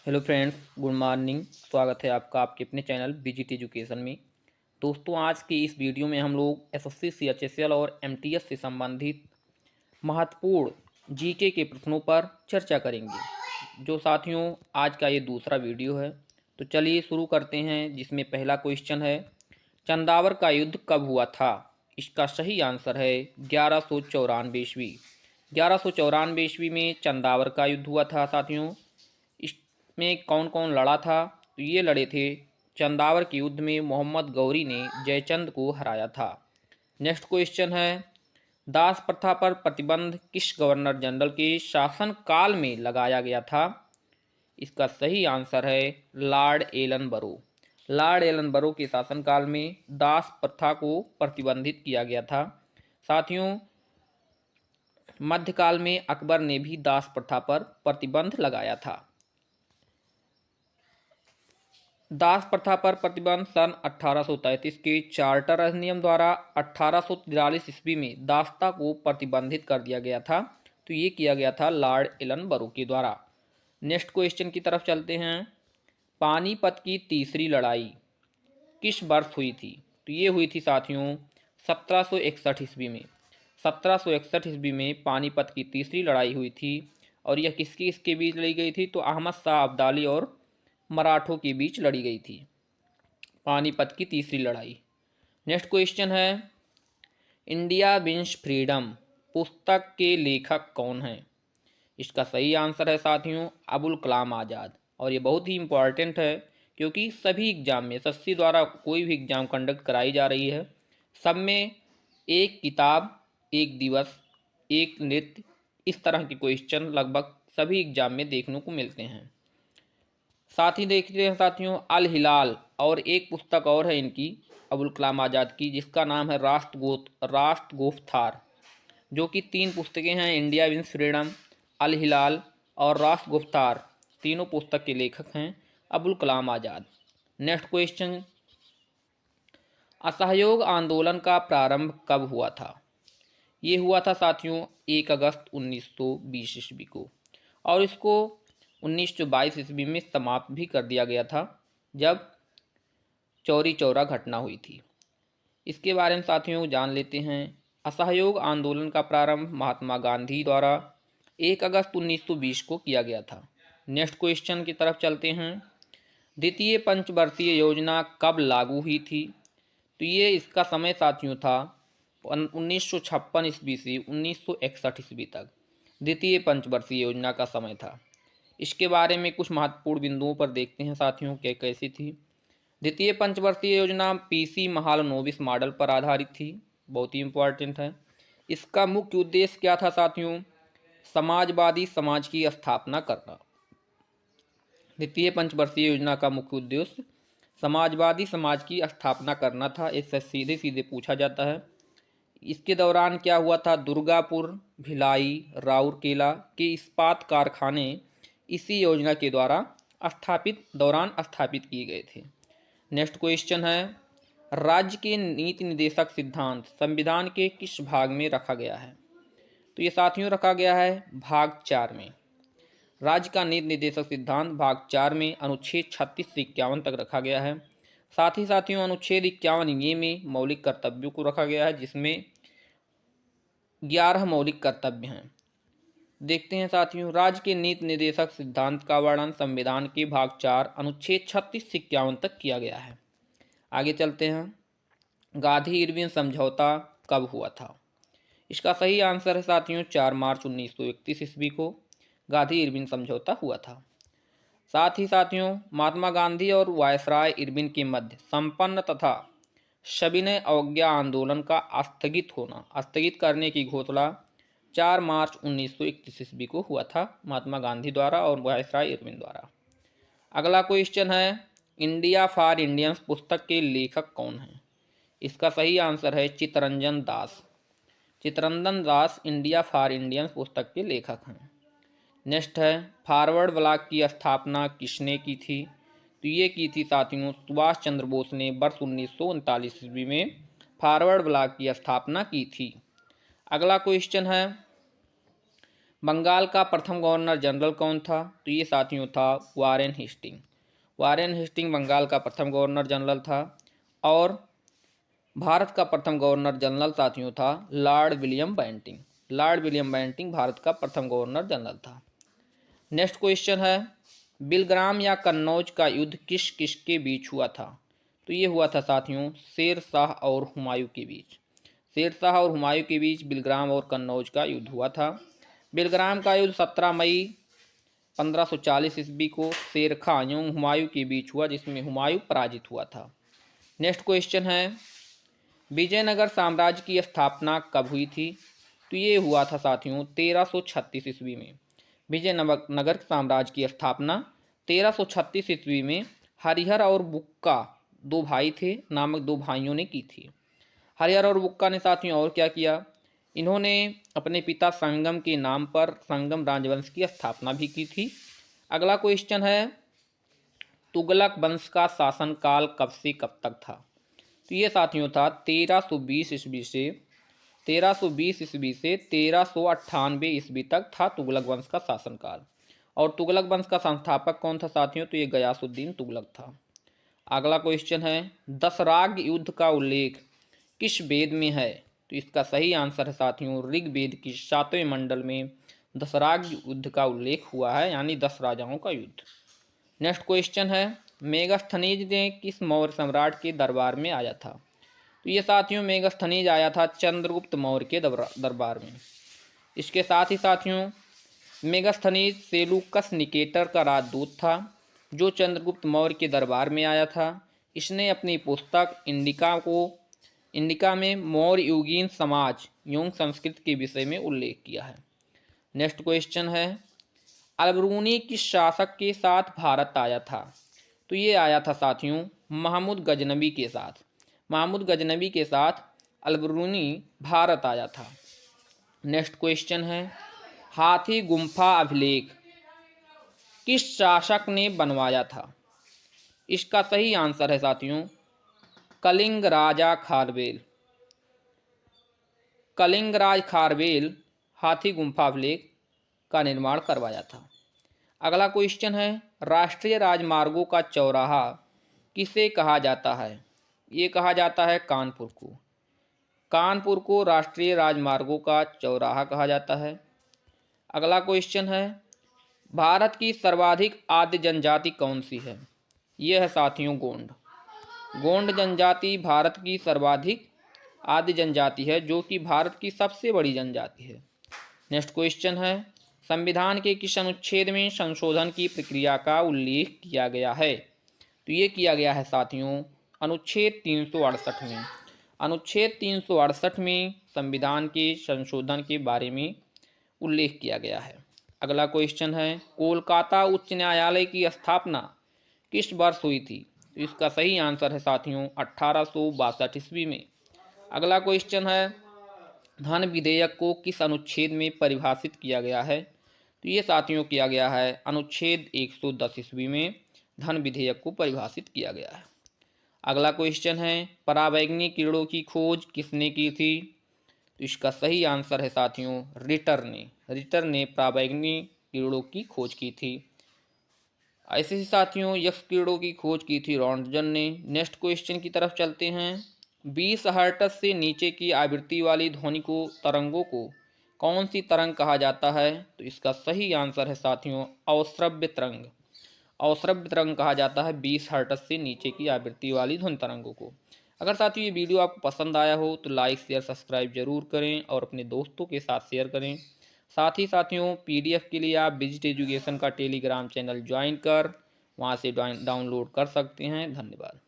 Hello friends, good morning. स्वागत है आपका आपके अपने चैनल बीजीटी एजुकेशन में। दोस्तों, आज की इस वीडियो में हम लोग एसएससी, सीएचएसएल और एमटीएस से संबंधित महत्वपूर्ण जीके के प्रश्नों पर चर्चा करेंगे। जो साथियों, आज का ये दूसरा वीडियो है, तो चलिए शुरू करते हैं। जिसमें पहला क्वेश्चन है, चंदावर का युद्ध कब हुआ था? इसका सही आंसर है 1194 ईस्वी। 1194 ईस्वी में चंदावर का युद्ध हुआ था साथियों। इसमें कौन कौन लड़ा था? तो ये लड़े थे, चंदावर के युद्ध में मोहम्मद गौरी ने जयचंद को हराया था। नेक्स्ट क्वेश्चन है, दास प्रथा पर प्रतिबंध किस गवर्नर जनरल के शासन काल में लगाया गया था? इसका सही आंसर है लॉर्ड एलन बरो। लॉर्ड एलन बरो के शासनकाल में दास प्रथा को प्रतिबंधित किया गया था। साथियों, मध्यकाल में अकबर ने भी दास प्रथा पर प्रतिबंध लगाया था। दास प्रथा पर प्रतिबंध सन 1833 के चार्टर अधिनियम द्वारा 1843 ईस्वी में दासता को प्रतिबंधित कर दिया गया था। तो ये किया गया था लॉर्ड एलन बरो के द्वारा। नेक्स्ट क्वेश्चन की तरफ चलते हैं। पानीपत की तीसरी लड़ाई किस वर्ष हुई थी? तो ये हुई थी साथियों 1761 ईस्वी में। 1761 ईस्वी में पानीपत की तीसरी लड़ाई हुई थी। और यह किसके किसके बीच लड़ी गई थी? तो अहमद शाह अब्दाली और मराठों के बीच लड़ी गई थी पानीपत की तीसरी लड़ाई। नेक्स्ट क्वेश्चन है, इंडिया विंस फ्रीडम पुस्तक के लेखक कौन हैं? इसका सही आंसर है साथियों अबुल कलाम आज़ाद। और ये बहुत ही इम्पॉर्टेंट है, क्योंकि सभी एग्जाम में एसएससी द्वारा कोई भी एग्जाम कंडक्ट कराई जा रही है, सब में एक किताब, एक दिवस, एक नृत्य, इस तरह के क्वेश्चन लगभग सभी एग्जाम में देखने को मिलते हैं। साथ ही देखते हैं साथियों, अल हिलाल और एक पुस्तक और है इनकी, अबुल कलाम आज़ाद की, जिसका नाम है राष्ट्रगोफ्तार, जो कि 3 पुस्तकें हैं, इंडिया विंस फ्रीडम, अल हिलाल और राष्ट्रगोफ्तार। तीनों पुस्तक के लेखक हैं अबुल कलाम आज़ाद। नेक्स्ट क्वेश्चन, असहयोग आंदोलन का प्रारंभ कब हुआ था? ये हुआ था साथियों 1 अगस्त 1920 ईस्वी को, और इसको 1922 ईस्वी में समाप्त भी कर दिया गया था, जब चौरी चौरा घटना हुई थी। इसके बारे में साथियों जान लेते हैं। असहयोग आंदोलन का प्रारंभ महात्मा गांधी द्वारा 1 अगस्त 1920 को किया गया था। नेक्स्ट क्वेश्चन की तरफ चलते हैं। द्वितीय पंचवर्षीय योजना कब लागू हुई थी? तो ये इसका समय साथियों था 1956 ईस्वी से 1961 ईस्वी तक द्वितीय पंचवर्षीय योजना का समय था। इसके बारे में कुछ महत्वपूर्ण बिंदुओं पर देखते हैं साथियों क्या कैसी थी। द्वितीय पंचवर्षीय योजना पीसी महालनोबिस मॉडल पर आधारित थी, बहुत ही इम्पोर्टेंट है। इसका मुख्य उद्देश्य क्या था साथियों? समाजवादी समाज की स्थापना करना। द्वितीय पंचवर्षीय योजना का मुख्य उद्देश्य समाजवादी समाज की स्थापना करना था। इससे सीधे सीधे पूछा जाता है। इसके दौरान क्या हुआ था? दुर्गापुर, भिलाई, राउरकेला के इस्पात कारखाने इसी योजना के द्वारा स्थापित किए गए थे। नेक्स्ट क्वेश्चन है, राज्य के नीति निर्देशक सिद्धांत संविधान के किस भाग में रखा गया है? तो ये साथियों रखा गया है भाग 4 में। राज्य का नीति निर्देशक सिद्धांत भाग 4 में अनुच्छेद 36 से 51 तक रखा गया है। साथ ही साथियों अनुच्छेद 51 ये में मौलिक कर्तव्यों को रखा गया है, जिसमें 11 मौलिक कर्तव्य हैं। देखते हैं साथियों, राज्य के नीति निर्देशक सिद्धांत का वर्णन संविधान के भाग 4 अनुच्छेद 36 से 51 तक किया गया है। आगे चलते हैं। गांधी इरविन समझौता कब हुआ था? इसका सही आंसर है साथियों 4 मार्च 1931 ईस्वी को गांधी इरविन समझौता हुआ था। साथ ही साथियों महात्मा गांधी और वायसराय इरविन के मध्य संपन्न तथा सविनय अवज्ञा आंदोलन का स्थगित करने की घोषणा 4 मार्च 1931 ईस्वी को हुआ था महात्मा गांधी द्वारा और वायसराय इरविन द्वारा। अगला क्वेश्चन है, इंडिया फॉर इंडियंस पुस्तक के लेखक कौन हैं? इसका सही आंसर है Chittaranjan Das. Chittaranjan Das India for Indians पुस्तक के लेखक हैं। नेक्स्ट है, फॉरवर्ड ब्लॉक की स्थापना किसने की थी? तो ये की थी साथियों सुभाष चंद्र बोस ने वर्ष 1939 ईस्वी में फॉरवर्ड ब्लॉक की स्थापना की थी। अगला क्वेश्चन है, बंगाल का प्रथम गवर्नर जनरल कौन था? तो ये साथियों था Warren Hasting. Warren Hasting Bengal का प्रथम गवर्नर जनरल था। और भारत का प्रथम गवर्नर जनरल साथियों था Lord William Bentinck. Lord William Bentinck Bharat का प्रथम गवर्नर जनरल था। नेक्स्ट क्वेश्चन है, बिलग्राम या कन्नौज का युद्ध किस किस के बीच हुआ था? तो ये हुआ था साथियों शेर शाह और हुमायूं के बीच। शेर शाह और हुमायूं के बीच बिलग्राम और कन्नौज का युद्ध हुआ था। बिलग्राम का युद्ध 17 मई 1540 ईस्वी को शेर खां एवं हुमायूं के बीच हुआ, जिसमें हुमायूं पराजित हुआ था। नेक्स्ट क्वेश्चन है, विजयनगर साम्राज्य की स्थापना कब हुई थी? तो ये हुआ था साथियों 1336 ईस्वी में। विजयनगर साम्राज्य की स्थापना 1336 ईस्वी में हरिहर और बुक्का दो भाई थे, नामक दो भाइयों ने की थी। हरिहर और बुक्का ने साथियों और क्या किया, इन्होंने अपने पिता संगम के नाम पर संगम राजवंश की स्थापना भी की थी। अगला क्वेश्चन है, तुगलक वंश का शासनकाल कब से कब तक था? तो ये साथियों था 1320 ईस्वी से 1398 ईस्वी तक था तुगलक वंश का शासनकाल। और तुगलक वंश का संस्थापक कौन था साथियों? तो ये गयासुद्दीन तुगलक था। अगला क्वेश्चन है, दशराग युद्ध का उल्लेख किस वेद में है? तो इसका सही आंसर है साथियों ऋग्वेद की 7वें मंडल में दशराग युद्ध का उल्लेख हुआ है, यानी 10 राजाओं का युद्ध। नेक्स्ट क्वेश्चन है, मेगास्थनीज ने किस मौर्य सम्राट के दरबार में आया था? तो ये साथियों मेगास्थनीज आया था चंद्रगुप्त मौर्य के दरबार में। इसके साथ ही साथियों मेगास्थनीज सेलूकस निकेटर का राजदूत था, जो चंद्रगुप्त मौर्य के दरबार में आया था। इसने अपनी पुस्तक इंडिका में मौर्य युगीन समाज एवं संस्कृति के विषय में उल्लेख किया है। नेक्स्ट क्वेश्चन है, अलबरूनी किस शासक के साथ भारत आया था? तो ये आया था साथियों महमूद गजनबी के साथ। महमूद गजनबी के साथ अलबरूनी भारत आया था। नेक्स्ट क्वेश्चन है, हाथी गुम्फा अभिलेख किस शासक ने बनवाया था? इसका सही आंसर है साथियों कलिंग राजा खारवेल। कलिंगराज खारवेल हाथी गुम्फा अभिलेख का निर्माण करवाया था। अगला क्वेश्चन है, राष्ट्रीय राजमार्गों का चौराहा किसे कहा जाता है? ये कहा जाता है कानपुर को। कानपुर को राष्ट्रीय राजमार्गों का चौराहा कहा जाता है। अगला क्वेश्चन है, भारत की सर्वाधिक आद्य जनजाति कौन सी है? यह है साथियों गोंड। गोंड जनजाति भारत की सर्वाधिक आद्य जनजाति है, जो कि भारत की सबसे बड़ी जनजाति है। नेक्स्ट क्वेश्चन है, संविधान के किस अनुच्छेद में संशोधन की प्रक्रिया का उल्लेख किया गया है? तो ये किया गया है साथियों अनुच्छेद 368 में। अनुच्छेद 368 में संविधान के संशोधन के बारे में उल्लेख किया गया है। अगला क्वेश्चन है, कोलकाता उच्च न्यायालय की स्थापना किस वर्ष हुई थी? तो इसका सही आंसर है साथियों 1862 ईस्वी में। अगला क्वेश्चन है, धन विधेयक को किस अनुच्छेद में परिभाषित किया गया है? तो ये साथियों किया गया है अनुच्छेद 110 ईस्वी में धन विधेयक को परिभाषित किया गया है। अगला क्वेश्चन है, पराबैंगनी कीड़ों की खोज किसने की थी? तो इसका सही आंसर है साथियों रिटर ने पराबैंगनी कीड़ों की खोज की थी। ऐसे ही साथियों यक्ष कीड़ों की खोज की थी रॉन्टजन ने। नेक्स्ट क्वेश्चन की तरफ चलते हैं, 20 हर्ट्ज से नीचे की आवृत्ति वाली ध्वनिकों तरंगों को कौन सी तरंग कहा जाता है? तो इसका सही आंसर है साथियों अवश्रव्य तरंग। अवश्रव्य तरंग कहा जाता है 20 हर्ट्ज से नीचे की आवृत्ति वाली ध्वनि तरंगों को। अगर साथियों ये वीडियो आपको पसंद आया हो तो लाइक शेयर सब्सक्राइब जरूर करें और अपने दोस्तों के साथ शेयर करें। साथ ही साथियों पीडीएफ के लिए आप डिजिट एजुकेशन का टेलीग्राम चैनल ज्वाइन कर वहाँ से डाउनलोड कर सकते हैं। धन्यवाद।